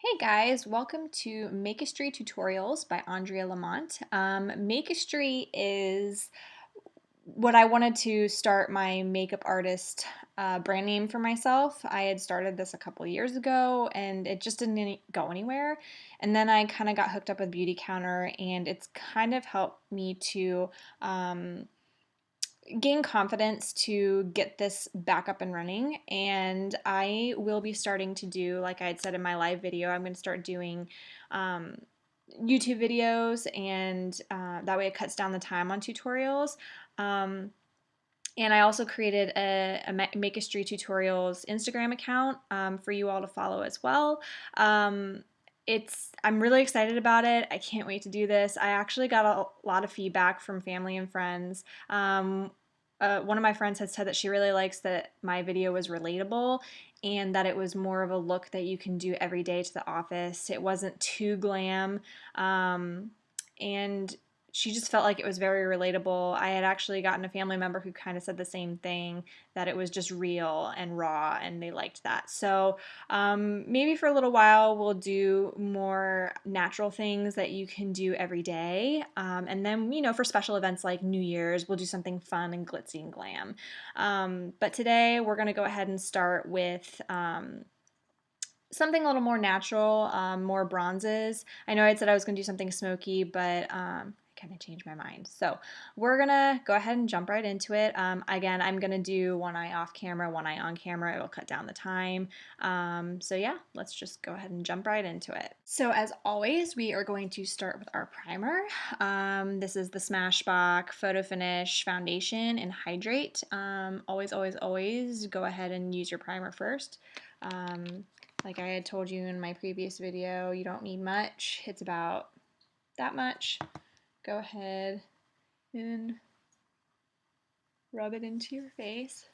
Hey guys, welcome to MAKistry Tutorials by Andrea Lamont. MAKistry is what I wanted to start my makeup artist brand name for myself. I had started this a couple years ago and it just didn't go anywhere. And then I kind of got hooked up with Beautycounter and it's kind of helped me to gain confidence to get this back up and running. And I will be starting to do, like I had said in my live video, I'm going to start doing YouTube videos, and that way it cuts down the time on tutorials. And I also created a MAKistry Tutorials Instagram account for you all to follow as well. I'm really excited about it. I can't wait to do this. I actually got a lot of feedback from family and friends. One of my friends had said that she really likes that my video was relatable and that it was more of a look that you can do every day to the office. It wasn't too glam. And she just felt like it was very relatable. I had actually gotten a family member who kind of said the same thing, that it was just real and raw, and they liked that. So maybe for a little while we'll do more natural things that you can do every day. And then, for special events like New Year's, we'll do something fun and glitzy and glam. But today we're going to go ahead and start with something a little more natural, more bronzes. I know I said I was going to do something smoky, but I kind of changed my mind. So we're going to go ahead and jump right into it. Again, I'm going to do one eye off camera, one eye on camera. It'll cut down the time. So yeah, let's just go ahead and jump right into it. So as always, we are going to start with our primer. This is the Smashbox Photo Finish Foundation and Hydrate. Always, always, always go ahead and use your primer first. Like I had told you in my previous video, you don't need much. It's about that much. Go ahead and rub it into your face.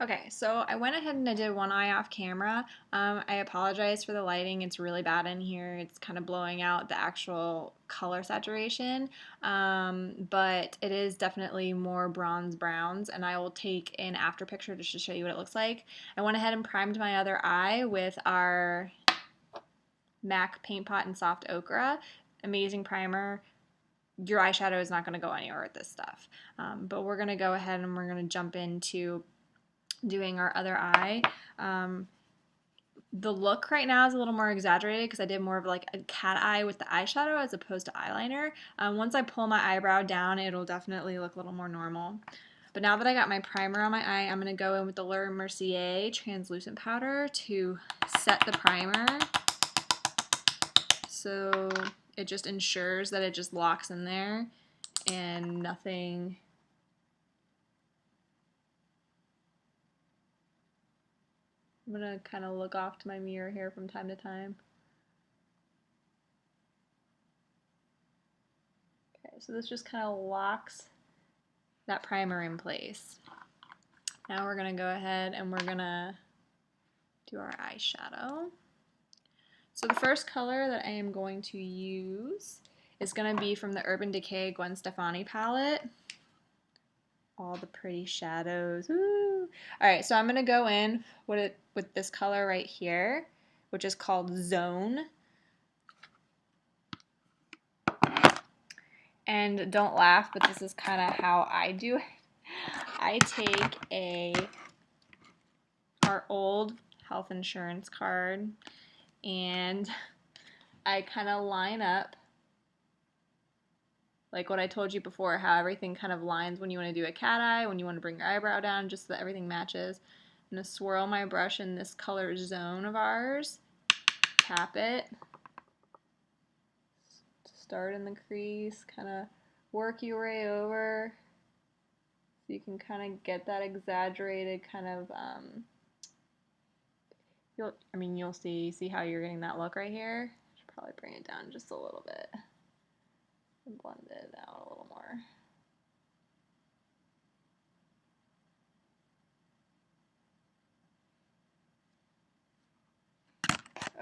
Okay, so I went ahead and I did one eye off camera. I apologize for the lighting. It's really bad in here. It's kind of blowing out the actual color saturation, but it is definitely more bronze browns, and I will take an after picture just to show you what it looks like. I went ahead and primed my other eye with our MAC Paint Pot and Soft Ochre. Amazing primer. Your eyeshadow is not going to go anywhere with this stuff, but we're going to go ahead and we're going to jump into doing our other eye. The look right now is a little more exaggerated because I did more of like a cat eye with the eyeshadow as opposed to eyeliner. Once I pull my eyebrow down, it'll definitely look a little more normal. But now that I got my primer on my eye, I'm going to go in with the Mercier translucent powder to set the primer. So it just ensures that it just locks in there and nothing I'm going to kind of look off to my mirror here from time to time. Okay, so this just kind of locks that primer in place. Now we're going to go ahead and we're going to do our eyeshadow. So the first color that I am going to use is going to be from the Urban Decay Gwen Stefani palette. All the pretty shadows. Woo! Alright, so I'm going to go in with this color right here, which is called Zone. And don't laugh, but this is kind of how I do it. I take our old health insurance card and I kind of line up like what I told you before, how everything kind of lines when you want to do a cat eye, when you want to bring your eyebrow down, just so that everything matches. I'm going to swirl my brush in this color Zone of ours, tap it, start in the crease, kind of work your way over so you can kind of get that exaggerated kind of, you'll see how you're getting that look right here. Should probably bring it down just a little bit. Blend it out a little more.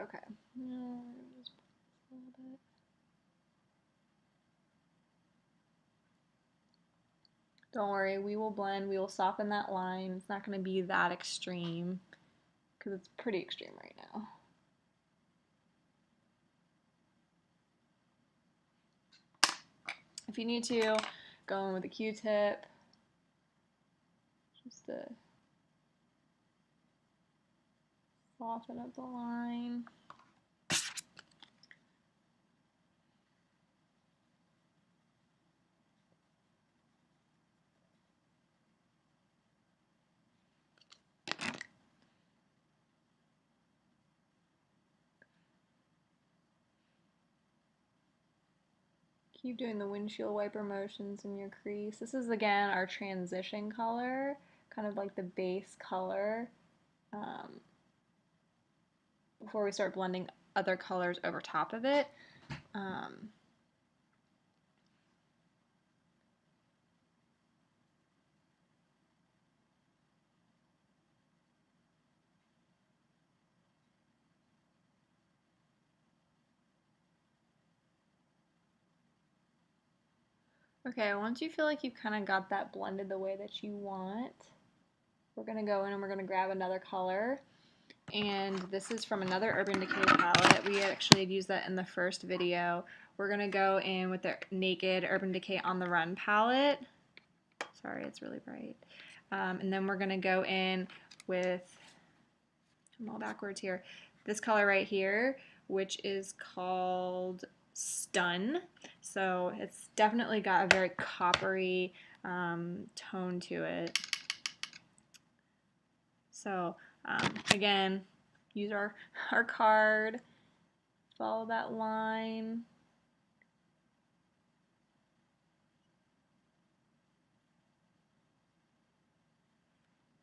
Okay. Now just a little bit. Don't worry, we will blend. We will soften that line. It's not going to be that extreme because it's pretty extreme right now. If you need to, go in with a Q-tip, just to soften up the line. Keep doing the windshield wiper motions in your crease. This is again our transition color, kind of like the base color, before we start blending other colors over top of it. Okay, once you feel like you've kind of got that blended the way that you want, we're going to go in and we're going to grab another color. And this is from another Urban Decay palette. We actually had used that in the first video. We're going to go in with the Naked Urban Decay On The Run palette. Sorry, it's really bright. And then we're going to go in with, I'm all backwards here, this color right here, which is called Stun. So it's definitely got a very coppery tone to it. So again, use our card, follow that line.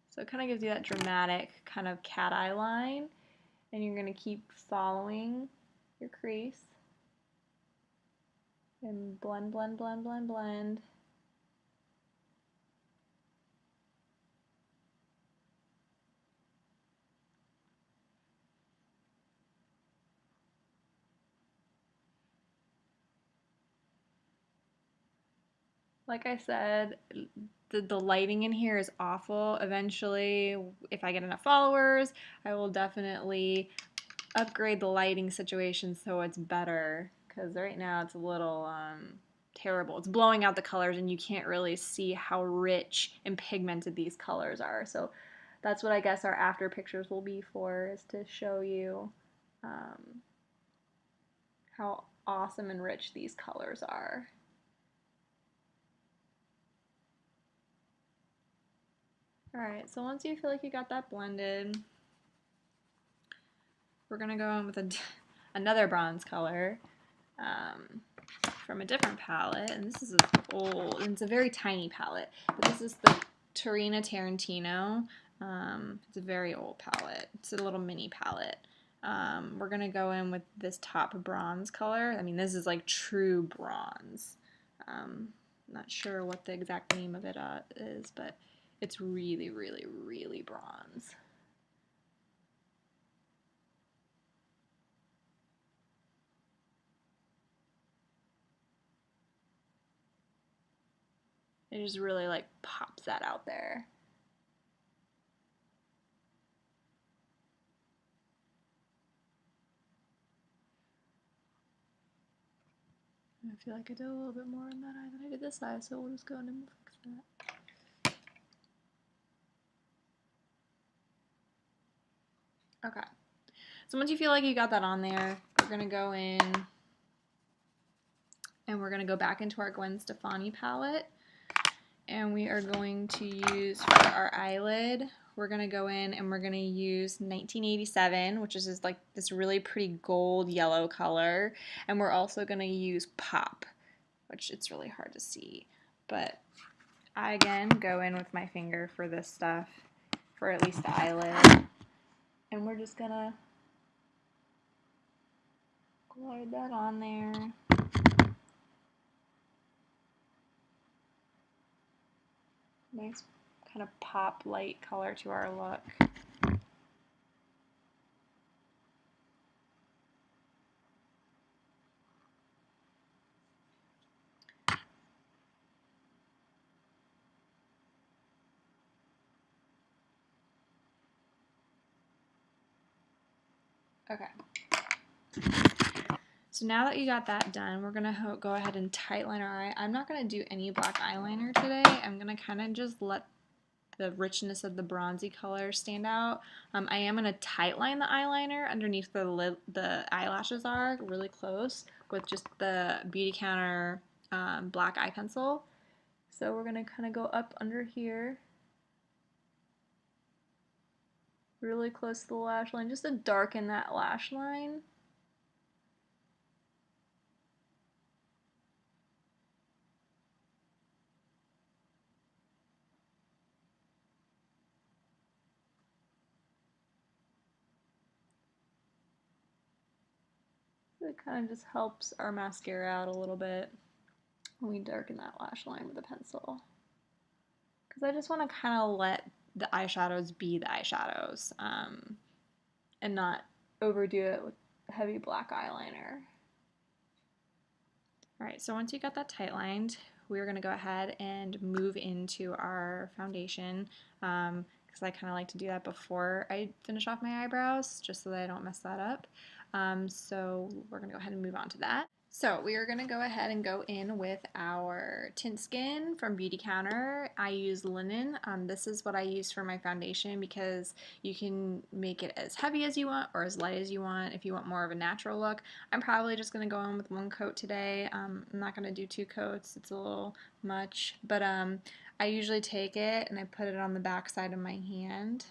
So it kind of gives you that dramatic kind of cat eye line, and you're going to keep following your crease. And blend, blend, blend, blend, blend. Like I said, the lighting in here is awful. Eventually, if I get enough followers, I will definitely upgrade the lighting situation so it's better, because right now it's a little terrible. It's blowing out the colors and you can't really see how rich and pigmented these colors are. So that's what I guess our after pictures will be for, is to show you how awesome and rich these colors are. Alright, so once you feel like you got that blended, we're going to go in with another bronze color from a different palette, and this is old, and it's a very tiny palette, but this is the Tarina Tarantino. It's a very old palette. It's a little mini palette. We're going to go in with this top bronze color. I mean, this is like true bronze. Not sure what the exact name of it is, but it's really, really, really bronze. It just really like pops that out there. I feel like I did a little bit more on that eye than I did this eye, so we'll just go in and fix that. Okay. So once you feel like you got that on there, we're going to go in and we're going to go back into our Gwen Stefani palette. And we are going to use, for our eyelid, we're going to go in and we're going to use 1987, which is just like this really pretty gold yellow color. And we're also going to use Pop, which it's really hard to see. But I, again, go in with my finger for this stuff, for at least the eyelid. And we're just going to glide that on there. Nice kind of pop light color to our look. Okay. So now that you got that done, we're going to go ahead and tightline our eye. I'm not going to do any black eyeliner today. I'm going to kind of just let the richness of the bronzy color stand out. I am going to tightline the eyeliner underneath the eyelashes are really close with just the Beautycounter black eye pencil. So we're going to kind of go up under here, really close to the lash line, just to darken that lash line. It kind of just helps our mascara out a little bit when we darken that lash line with a pencil. Because I just want to kind of let the eyeshadows be the eyeshadows and not overdo it with heavy black eyeliner. Alright, so once you got that tight lined, we're going to go ahead and move into our foundation. Because I kind of like to do that before I finish off my eyebrows, just so that I don't mess that up. So we're going to go ahead and move on to that. So we are going to go ahead and go in with our Tint Skin from Beautycounter. I use linen. This is what I use for my foundation because you can make it as heavy as you want or as light as you want if you want more of a natural look. I'm probably just going to go in with one coat today. I'm not going to do 2 coats. It's a little much. But I usually take it and I put it on the back side of my hand.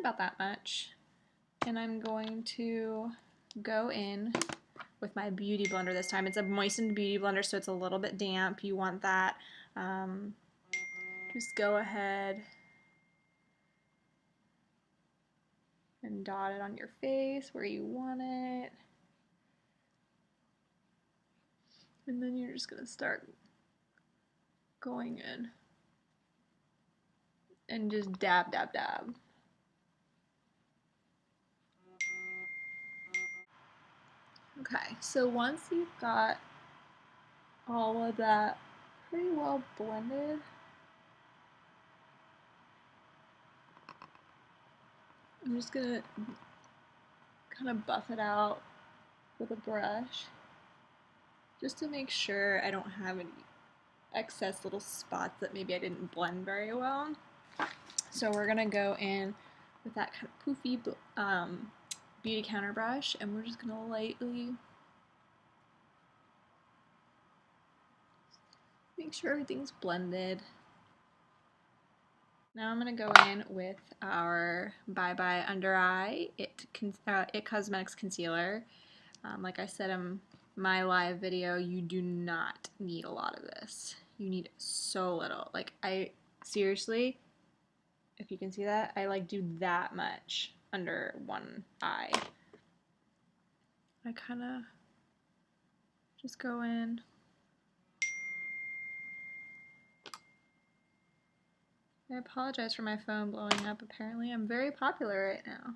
About that much. And I'm going to go in with my beauty blender this time. It's a moistened beauty blender, so it's a little bit damp. You want that. Just go ahead and dot it on your face where you want it. And then you're just going to start going in and just dab, dab, dab. Okay, so once you've got all of that pretty well blended, I'm just gonna kind of buff it out with a brush just to make sure I don't have any excess little spots that maybe I didn't blend very well. So we're gonna go in with that kind of poofy Beautycounter brush, and we're just gonna lightly make sure everything's blended. Now I'm going to go in with our Bye Bye Under Eye It Cosmetics Concealer. Like I said in my live video, you do not need a lot of this. You need so little. Like, I seriously, if you can see that, I like do that much under one eye. I kind of just go in. I apologize for my phone blowing up. Apparently I'm very popular right now.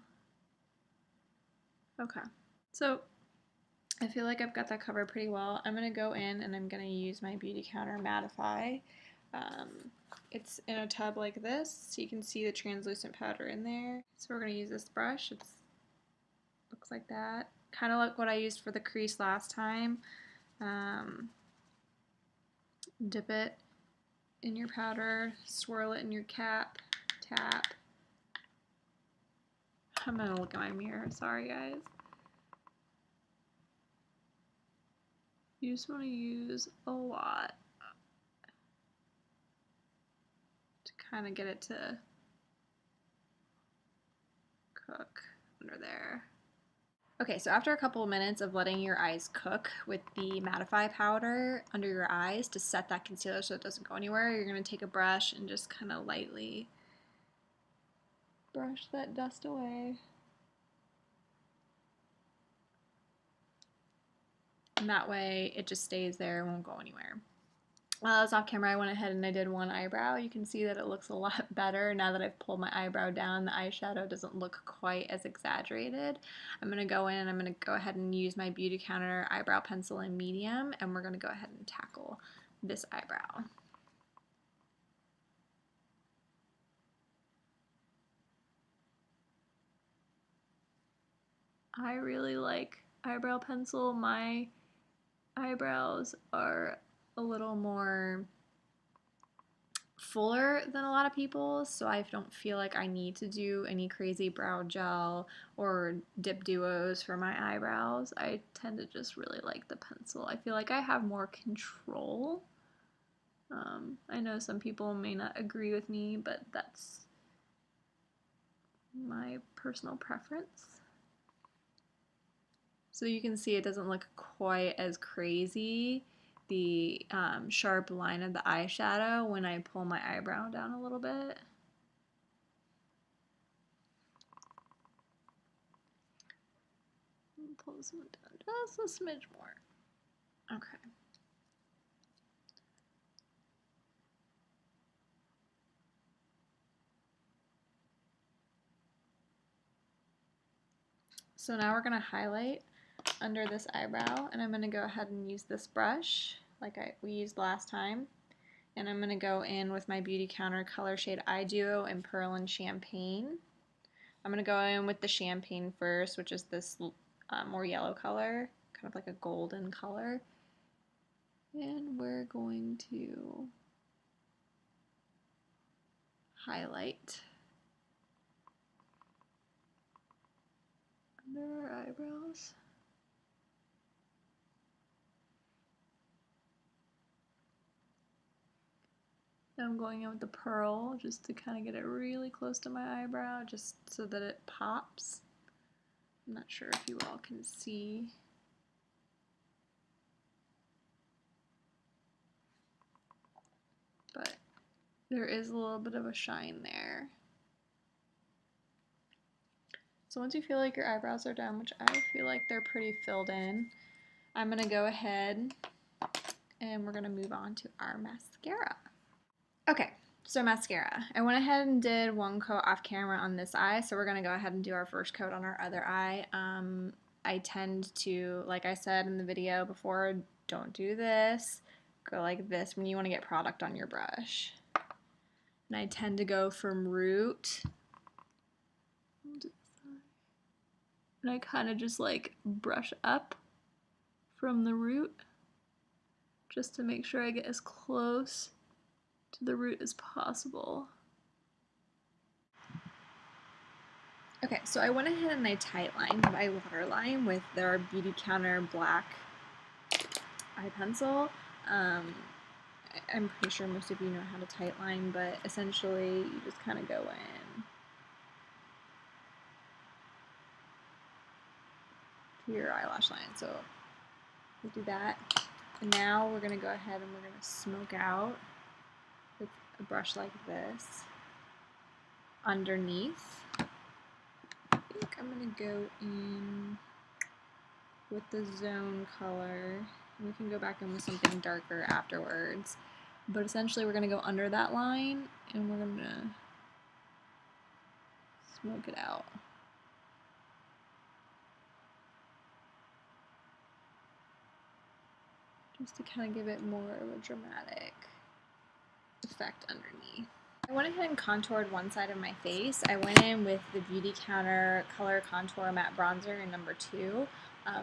Okay, so I feel like I've got that covered pretty well. I'm going to go in and I'm going to use my Beautycounter Mattify. It's in a tub like this, so you can see the translucent powder in there. So we're going to use this brush. It looks like that. Kind of like what I used for the crease last time. Dip it in your powder, swirl it in your cap, tap. I'm going to look at my mirror. Sorry, guys. You just want to use a lot to kind of get it to cook under there. Okay, so after a couple of minutes of letting your eyes cook with the Mattify powder under your eyes to set that concealer so it doesn't go anywhere, you're going to take a brush and just kind of lightly brush that dust away. And that way it just stays there and won't go anywhere. While I was off camera, I went ahead and I did one eyebrow. You can see that it looks a lot better now that I've pulled my eyebrow down. The eyeshadow doesn't look quite as exaggerated. I'm going to go in and I'm going to go ahead and use my Beautycounter eyebrow pencil in medium, and we're going to go ahead and tackle this eyebrow. I really like eyebrow pencil. My eyebrows are a little more fuller than a lot of people, so I don't feel like I need to do any crazy brow gel or dip duos for my eyebrows. I tend to just really like the pencil. I feel like I have more control. I know some people may not agree with me, but that's my personal preference. So you can see it doesn't look quite as crazy, the sharp line of the eyeshadow, when I pull my eyebrow down a little bit. Pull this one down just a smidge more. Okay. So now we're going to highlight under this eyebrow, and I'm going to go ahead and use this brush like we used last time. And I'm going to go in with my Beautycounter Color Shade Eye Duo in Pearl and Champagne. I'm going to go in with the Champagne first, which is this more yellow color, kind of like a golden color. And we're going to highlight under our eyebrows. Now I'm going in with the pearl just to kind of get it really close to my eyebrow, just so that it pops. I'm not sure if you all can see. But there is a little bit of a shine there. So once you feel like your eyebrows are done, which I feel like they're pretty filled in, I'm going to go ahead and we're going to move on to our mascara. Okay, so mascara. I went ahead and did one coat off camera on this eye, so we're going to go ahead and do our first coat on our other eye. I tend to, like I said in the video before, don't do this. Go like this when you want to get product on your brush. And I tend to go from root, and I kind of just like brush up from the root just to make sure I get as close to the root as possible. Okay, so I went ahead and I tightlined my waterline with their Beautycounter black eye pencil. I'm pretty sure most of you know how to tightline, but essentially you just kind of go in to your eyelash line. So we'll do that. And now we're going to go ahead and we're going to smoke out with a brush like this underneath. I think I'm going to go in with the zone color. We can go back in with something darker afterwards. But essentially we're going to go under that line and we're going to smoke it out. Just to kind of give it more of a dramatic effect underneath. I went ahead and contoured one side of my face. I went in with the Beautycounter Color Contour Matte Bronzer in number 2.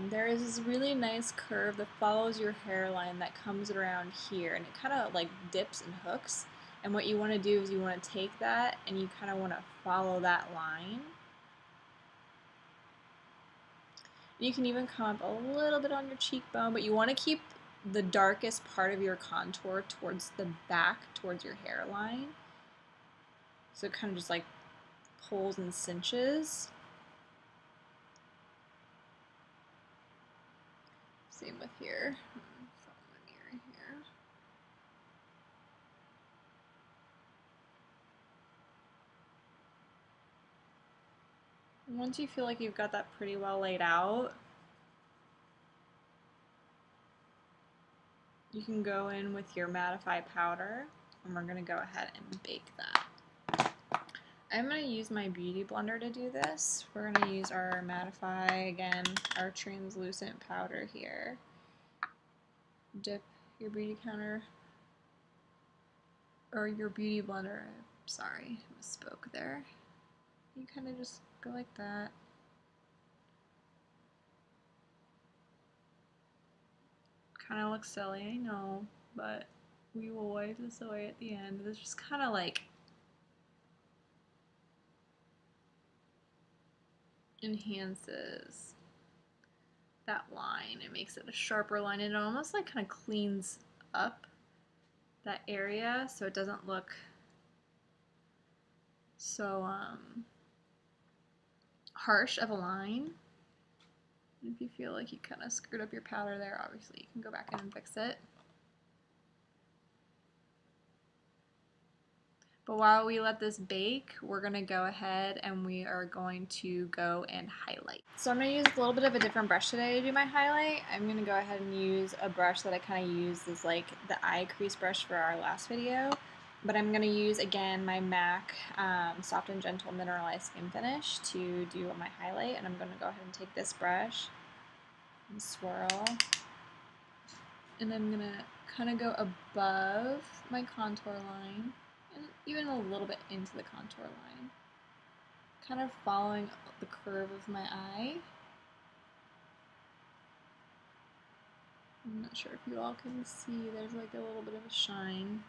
There is this really nice curve that follows your hairline that comes around here, and it kind of like dips and hooks. And what you want to do is you want to take that and you kind of want to follow that line. You can even come up a little bit on your cheekbone, but you want to keep the darkest part of your contour towards the back, towards your hairline. So it kind of just like pulls and cinches. Same with here. And once you feel like you've got that pretty well laid out, you can go in with your Mattify powder, and we're going to go ahead and bake that. I'm going to use my Beauty Blender to do this. We're going to use our Mattify, again, our translucent powder here. Dip your Beautycounter, or your Beauty Blender, sorry, I misspoke there. You kind of just go like that. Kind of looks silly, I know, but we will wipe this away at the end. This just kind of like enhances that line. It makes it a sharper line, and it almost like kind of cleans up that area so it doesn't look so harsh of a line. If you feel like you kind of screwed up your powder there, obviously you can go back in and fix it. But while we let this bake, we're going to go ahead and we are going to go and highlight. So I'm going to use a little bit of a different brush today to do my highlight. I'm going to go ahead and use a brush that I kind of used as like the eye crease brush for our last video. But I'm going to use, again, my MAC Soft and Gentle Mineralized Skin Finish to do my highlight. And I'm going to go ahead and take this brush and swirl. And I'm going to kind of go above my contour line. And even a little bit into the contour line, kind of following the curve of my eye. I'm not sure if you all can see, there's like a little bit of a shine.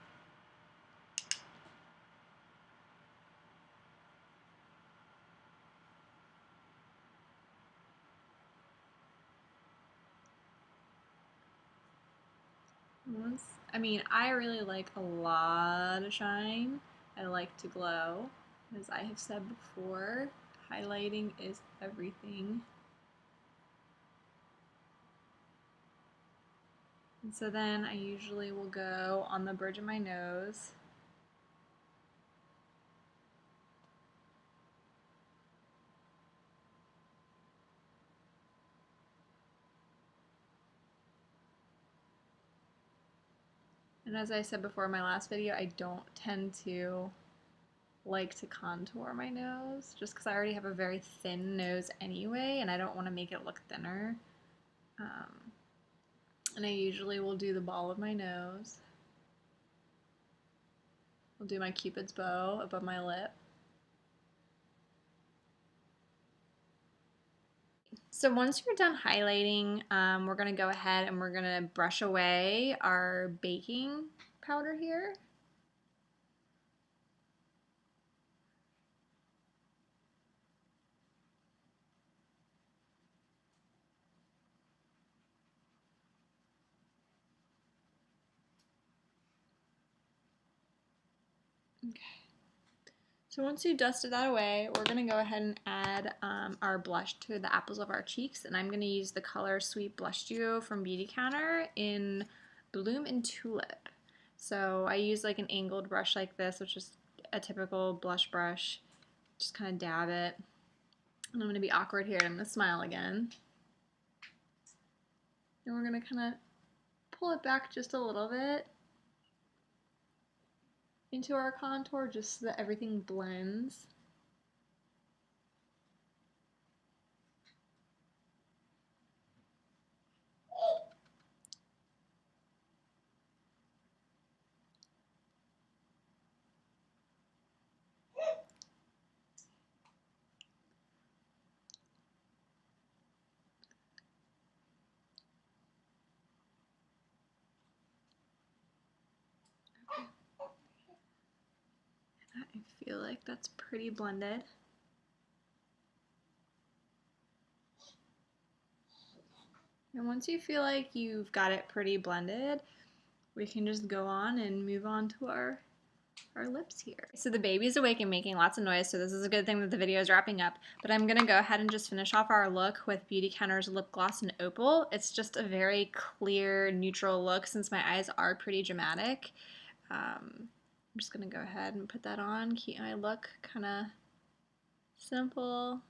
I mean, I really like a lot of shine. I like to glow. As I have said before, highlighting is everything. And so then I usually will go on the bridge of my nose. And as I said before in my last video, I don't tend to like to contour my nose just because I already have a very thin nose anyway and I don't want to make it look thinner. And I usually will do the ball of my nose. I'll do my Cupid's bow above my lip. So once you're done highlighting, we're going to go ahead and we're going to brush away our baking powder here. Okay. So once you dusted that away, we're going to go ahead and add our blush to the apples of our cheeks, and I'm going to use the color Sweet Blush Duo from Beautycounter in Bloom and Tulip. So I use like an angled brush like this, which is a typical blush brush. Just kind of dab it. And I'm going to be awkward here, and I'm going to smile again. And we're going to kind of pull it back just a little bit into our contour just so that everything blends. I feel like that's pretty blended. And once you feel like you've got it pretty blended, we can just go on and move on to our lips here. So the baby's awake and making lots of noise, so this is a good thing that the video is wrapping up. But I'm going to go ahead and just finish off our look with Beautycounter's Lip Gloss in Opal. It's just a very clear, neutral look since my eyes are pretty dramatic. I'm just going to go ahead and put that on, keep my look kind of simple,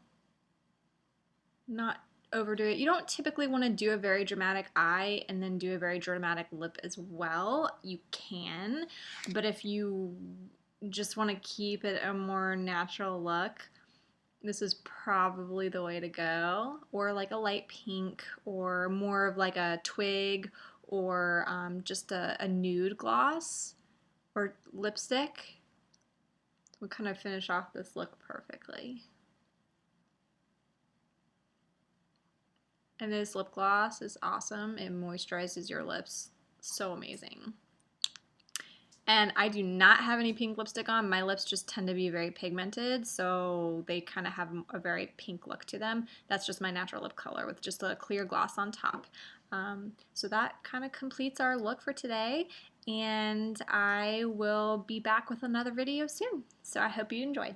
not overdo it. You don't typically want to do a very dramatic eye and then do a very dramatic lip as well. You can, but if you just want to keep it a more natural look, this is probably the way to go. Or like a light pink, or more of like a twig, or just a nude gloss or lipstick will kind of finish off this look perfectly. And this lip gloss is awesome. It moisturizes your lips. So amazing. And I do not have any pink lipstick on. My lips just tend to be very pigmented, so they kind of have a very pink look to them. That's just my natural lip color with just a clear gloss on top. So that kind of completes our look for today, and I will be back with another video soon. So I hope you enjoyed.